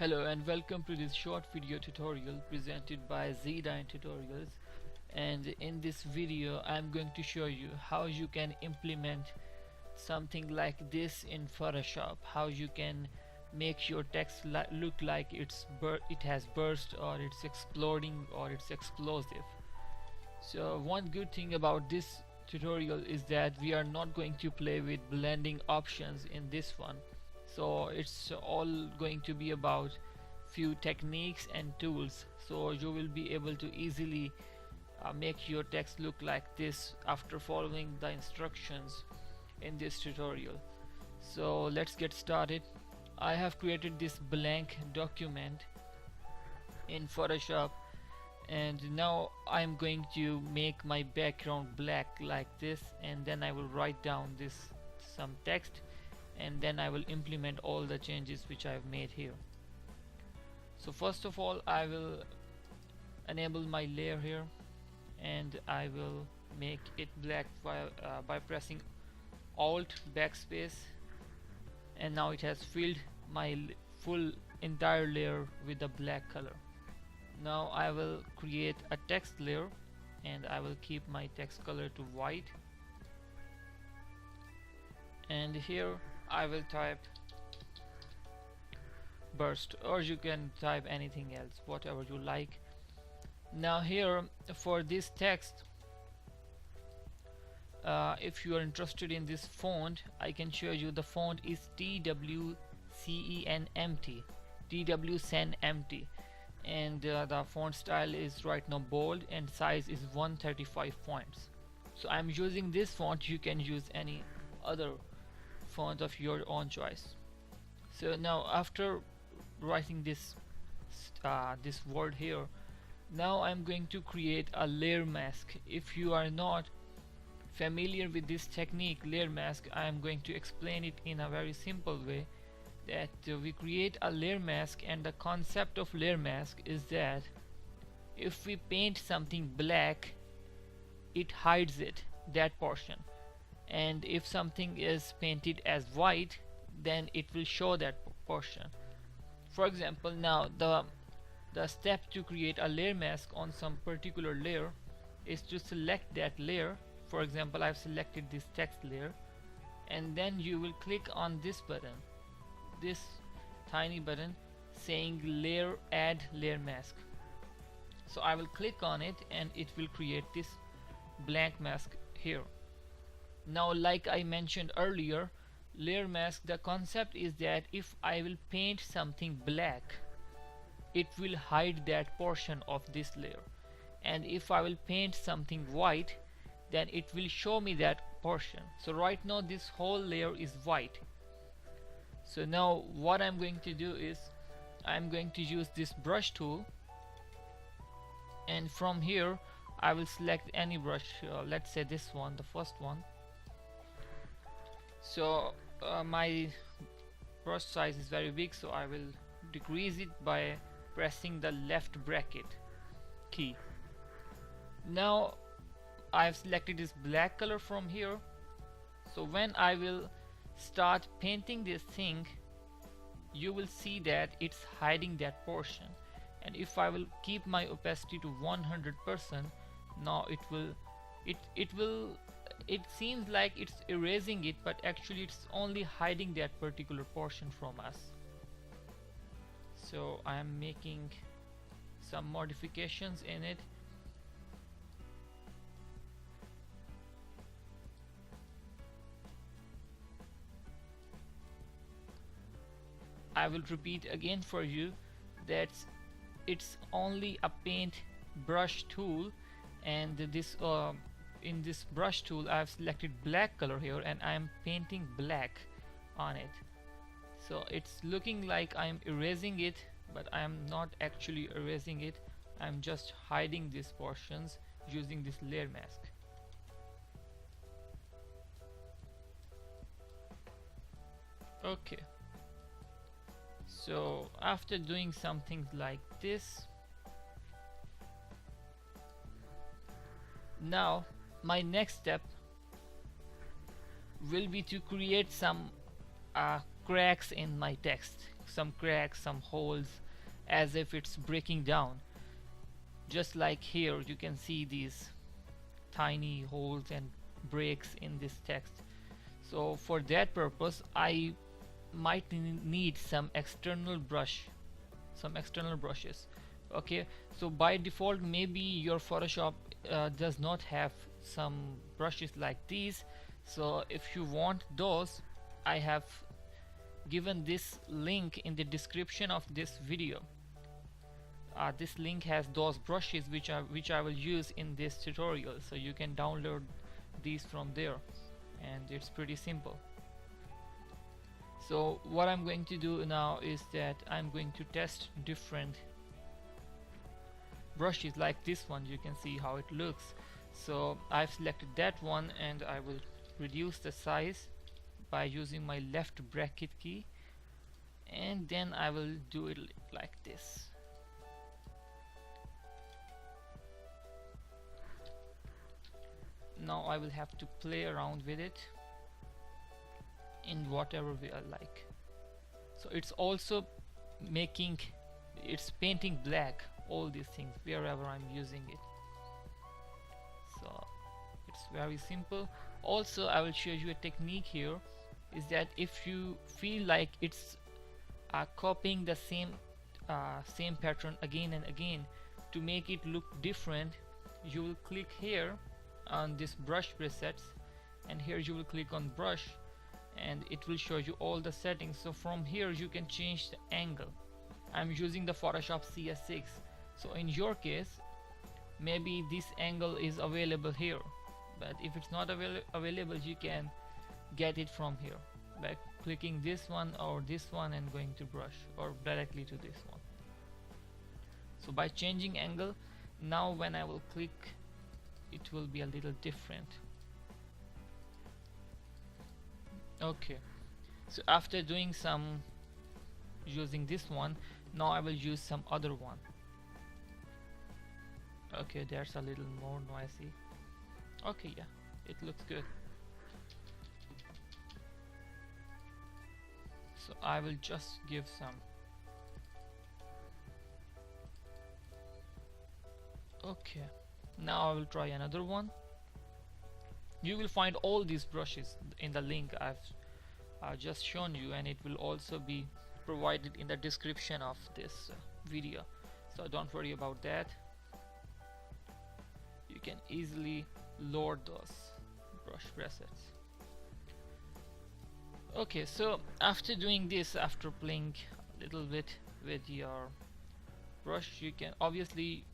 Hello and welcome to this short video tutorial presented by Zeedign tutorials, and in this video I'm going to show you how you can implement something like this in Photoshop, how you can make your text look like it has burst, or it's exploding, or it's explosive. So one good thing about this tutorial is that we are not going to play with blending options in this one. So it's all going to be about few techniques and tools, so you will be able to easily make your text look like this after following the instructions in this tutorial. So let's get started. I have created this blank document in Photoshop, and now I'm going to make my background black like this, and then I will write down some text, and then I will implement all the changes which I have made here. So first of all, I will enable my layer here, and I will make it black by pressing Alt backspace, and now it has filled my full entire layer with a black color. Now I will create a text layer, and I will keep my text color to white, and here I will type burst, or you can type anything else, whatever you like. Now here for this text, if you are interested in this font, I can show you. The font is TWCENMT, TWCENMT, and the font style is right now bold, and size is 135 points. So I'm using this font. You can use any other font of your own choice. So now after writing this word here, now I'm going to create a layer mask. If you are not familiar with this technique, layer mask, I am going to explain it in a very simple way, that we create a layer mask, and the concept of layer mask is that if we paint something black, it hides that portion, and if something is painted as white, then it will show that portion. For example, now the step to create a layer mask on some particular layer is to select that layer. For example, I've selected this text layer, and then you will click on this button, this tiny button saying layer, add layer mask. So I will click on it, and it will create this blank mask here. Now, like I mentioned earlier, layer mask, the concept is that if I will paint something black, it will hide that portion of this layer, and if I will paint something white, then it will show me that portion. So right now this whole layer is white. So now what I'm going to do is I'm going to use this brush tool, and from here I will select any brush, let's say this one, the first one. So my brush size is very big, so I will decrease it by pressing the left bracket key. Now I've selected this black color from here, so when I will start painting this thing, you will see that it's hiding that portion, and if I will keep my opacity to 100%, now it seems like it's erasing it, but actually it's only hiding that particular portion from us. So I am making some modifications in it. I will repeat again for you that it's only a paint brush tool, and this in this brush tool I have selected black color here, and I am painting black on it. So it's looking like I am erasing it, but I am not actually erasing it. I'm just hiding these portions using this layer mask. Okay, so after doing something like this, now my next step will be to create some cracks in my text, some cracks, some holes, as if it's breaking down. Just like here you can see these tiny holes and breaks in this text. So for that purpose I might need some external brushes. Okay, so by default maybe your Photoshop does not have some brushes like these. So if you want those, I have given this link in the description of this video. This link has those brushes which I will use in this tutorial, so you can download these from there, and it's pretty simple. So what I'm going to do now is that I'm going to test different brushes like this one. You can see how it looks. So I've selected that one and I will reduce the size by using my left bracket key, and then I will do it like this. Now I will have to play around with it in whatever way I like. So it's also it's painting black all these things wherever I'm using it. So it's very simple. Also I will show you a technique here, is that if you feel like it's copying the same pattern again and again, to make it look different, you will click here on this brush presets, and here you will click on brush, and it will show you all the settings. So from here you can change the angle. I'm using the Photoshop CS6, so in your case maybe this angle is available here, but if it's not available you can get it from here by clicking this one or this one and going to brush, or directly to this one. So by changing angle, now when I will click, it will be a little different. Okay, so after doing some using this one, now I will use some other one. Okay, there's a little more noisy. Okay, yeah, it looks good. So I will just give some. Okay, now I will try another one. You will find all these brushes in the link I've just shown you, and it will also be provided in the description of this video, so don't worry about that. You can easily load those brush presets. Okay, so after doing this, after playing a little bit with your brush, you can obviously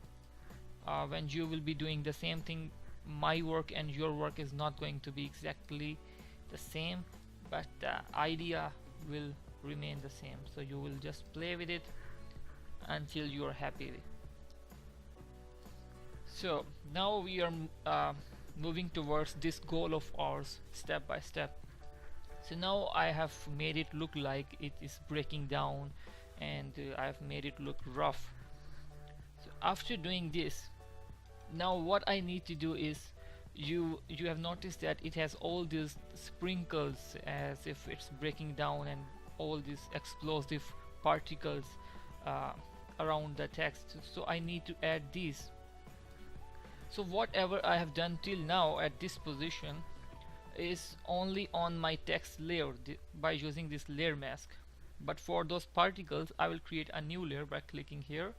when you will be doing the same thing, my work and your work is not going to be exactly the same, but the idea will remain the same. So you will just play with it until you are happy with it. So now we are moving towards this goal of ours step by step. So now I have made it look like it is breaking down, and I have made it look rough. So after doing this, now what I need to do is, you have noticed that it has all these sprinkles as if it's breaking down, and all these explosive particles around the text. So I need to add these. So whatever I have done till now at this position is only on my text layer by using this layer mask, but for those particles I will create a new layer by clicking here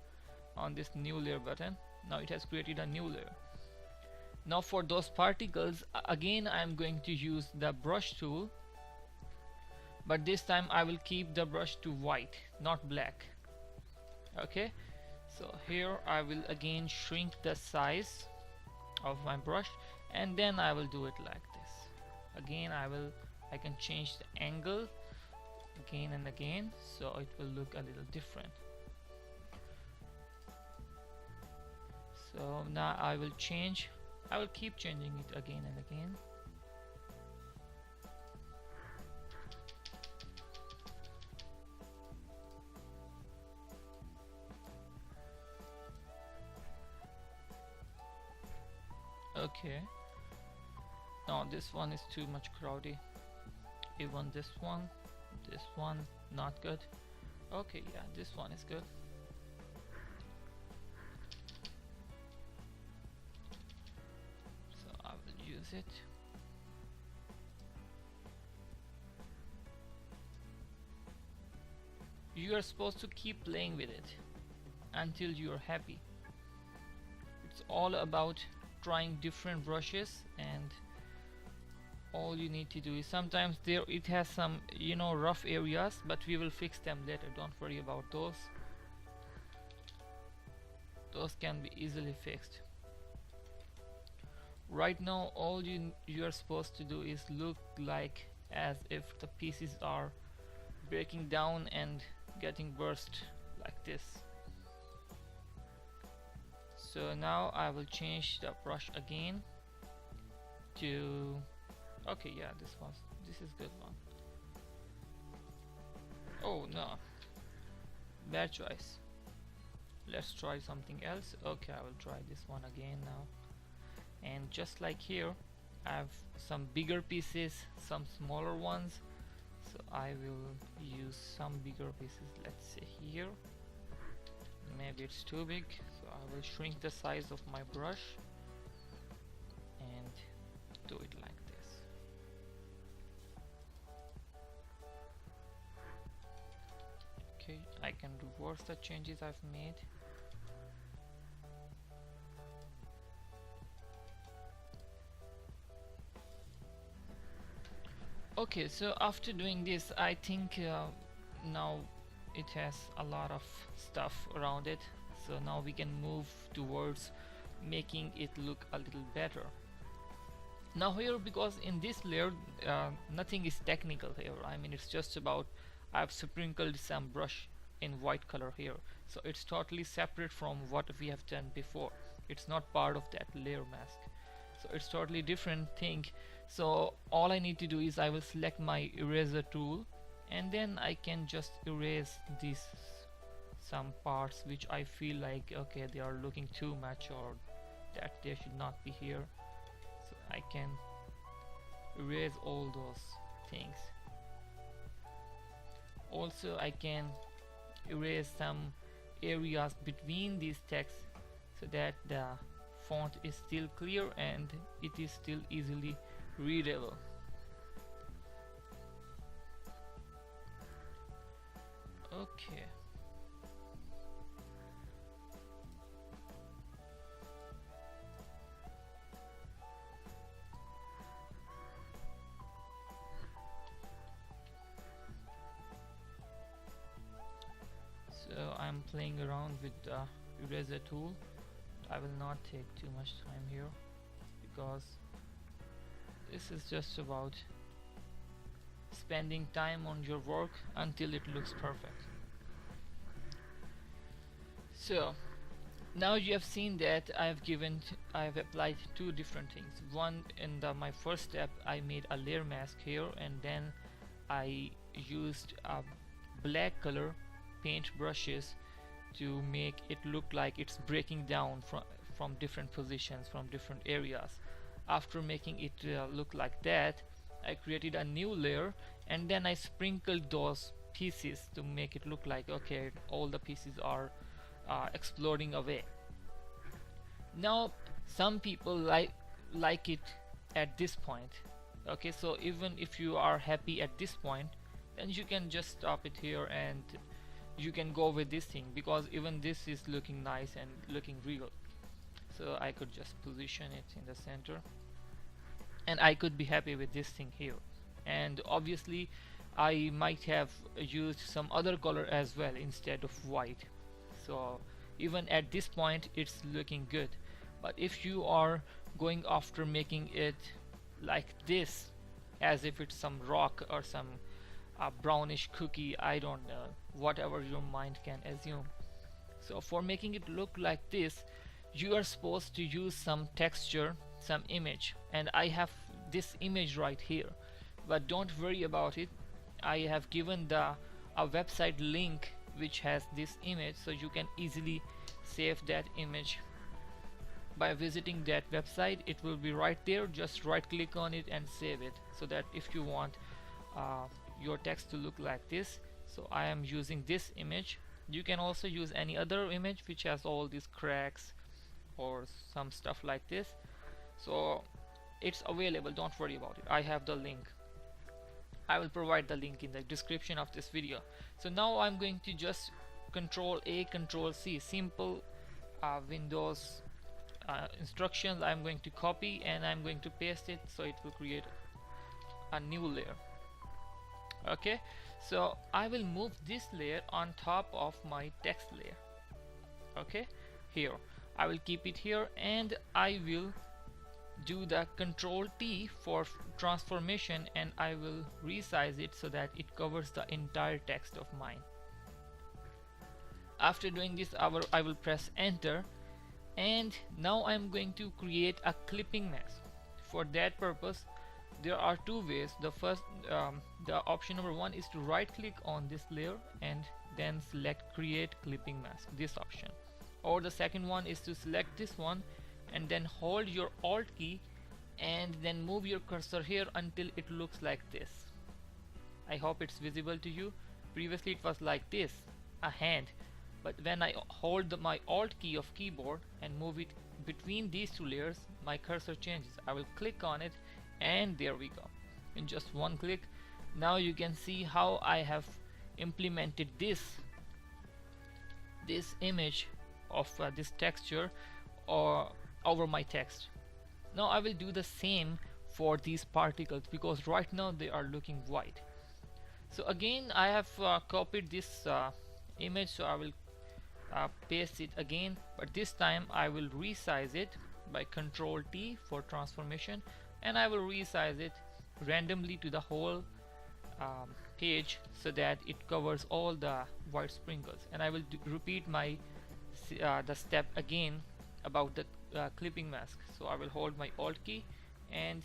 on this new layer button. Now it has created a new layer. Now for those particles again I am going to use the brush tool, but this time I will keep the brush to white, not black. Okay, so here I will again shrink the size of my brush, and then I will do it like this. Again I can change the angle again and again, so it will look a little different. So now I will keep changing it again and again. Okay, now this one is too much crowdy. Even this one, This one not good. Okay, yeah, this one is good. So I will use it. You are supposed to keep playing with it until you are happy. It's all about trying different brushes, and all you need to do is, sometimes there it has some, you know, rough areas, but we will fix them later. Don't worry about those. Those can be easily fixed. Right now all you are supposed to do is look like as if the pieces are breaking down and getting burst like this. So now I will change the brush again to, okay, yeah, this is good one. Oh no, bad choice. Let's try something else. Okay, I will try this one again now. And just like here, I have some bigger pieces, some smaller ones, so I will use some bigger pieces. Let's say here, maybe it's too big, so I will shrink the size of my brush and do it like this. Okay, I can reverse the changes I've made. Okay, so after doing this, I think now it has a lot of stuff around it, so now we can move towards making it look a little better. Now here, because in this layer nothing is technical here, I mean, it's just about, I've sprinkled some brush in white color here, so it's totally separate from what we have done before. It's not part of that layer mask, so it's totally different thing. So all I need to do is I will select my eraser tool, and then I can just erase these some parts which I feel like, okay, they are looking too much, or that they should not be here. So I can erase all those things. Also I can erase some areas between these texts so that the font is still clear and it is still easily readable. Okay. So I'm playing around with the eraser tool. I will not take too much time here because this is just about spending time on your work until it looks perfect. So now you have seen that I have applied two different things. One, in my first step, I made a layer mask here, and then I used a black color paint brushes to make it look like it's breaking down from different positions, from different areas. After making it look like that, I created a new layer, and then I sprinkled those pieces to make it look like, okay, all the pieces are exploding away. Now some people like it at this point. Okay, so even if you are happy at this point, then you can just stop it here and you can go with this thing, because even this is looking nice and looking real. So I could just position it in the center and I could be happy with this thing here. And obviously I might have used some other color as well instead of white. So even at this point it's looking good. But if you are going after making it like this, as if it's some rock or some brownish cookie, I don't know, whatever your mind can assume. So for making it look like this, you are supposed to use some texture, some image, and I have this image right here. But don't worry about it, I have given a website link which has this image, so you can easily save that image by visiting that website. It will be right there, just right click on it and save it, so that if you want your text to look like this, so I am using this image. You can also use any other image which has all these cracks or some stuff like this. So it's available, don't worry about it. I have the link. I will provide the link in the description of this video. So now I'm going to just Control A, Control C, simple Windows instructions. I'm going to copy and I'm going to paste it, so it will create a new layer. Okay, so I will move this layer on top of my text layer. Okay, here I will keep it here, and I will do the Control T for transformation, and I will resize it so that it covers the entire text of mine. After doing this, I will press enter, and now I'm going to create a clipping mask. For that purpose, there are two ways. The first, the option number one is to right click on this layer and then select create clipping mask, this option. Or the second one is to select this one and then hold your alt key and then move your cursor here until it looks like this. I hope it's visible to you. Previously it was like this, a hand, but when I hold my alt key of keyboard and move it between these two layers, my cursor changes. I will click on it, and there we go, in just one click. Now you can see how I have implemented this image of this texture or over my text. Now I will do the same for these particles, because right now they are looking white. So again, I have copied this image, so I will paste it again, but this time I will resize it by Control T for transformation, and I will resize it randomly to the whole page so that it covers all the white sprinkles. And I will repeat my the step again about the clipping mask. So I will hold my alt key and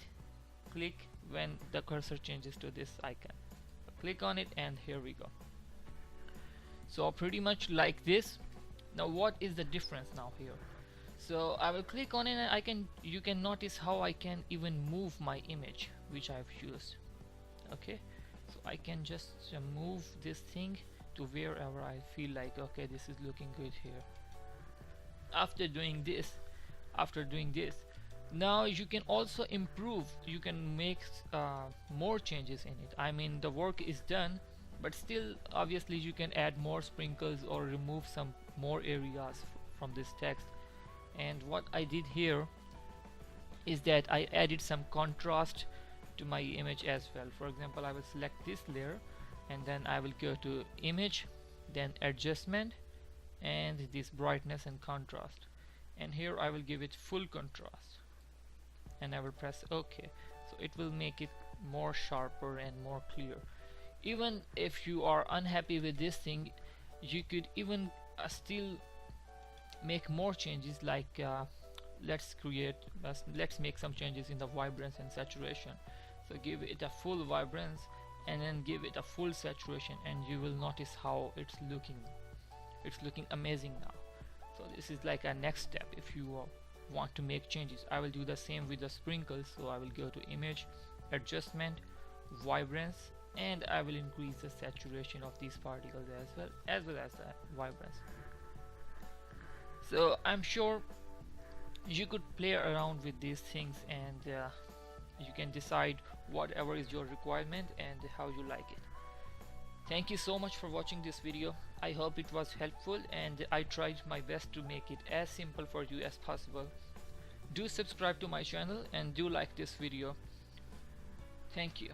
click when the cursor changes to this icon. Click on it, and here we go. So pretty much like this. Now what is the difference now here? So I will click on it, and you can notice how I can even move my image which I've used. Okay, so I can just move this thing to wherever I feel like, okay, this is looking good here. After doing this, now you can also improve. You can make more changes in it. I mean, the work is done, but still obviously you can add more sprinkles or remove some more areas from this text. And what I did here is that I added some contrast to my image as well. For example, I will select this layer and then I will go to image, then adjustment, and this brightness and contrast, and here I will give it full contrast, and I will press OK. So it will make it more sharper and more clear. Even if you are unhappy with this thing, you could even still make more changes, like let's make some changes in the vibrance and saturation. So give it a full vibrance and then give it a full saturation, and you will notice how it's looking amazing now. So this is like a next step if you want to make changes. I will do the same with the sprinkles. So I will go to image, adjustment, vibrance, and I will increase the saturation of these particles as well as the vibrance. So I'm sure you could play around with these things, and you can decide whatever is your requirement and how you like it. Thank you so much for watching this video. I hope it was helpful, and I tried my best to make it as simple for you as possible. Do subscribe to my channel and do like this video. Thank you.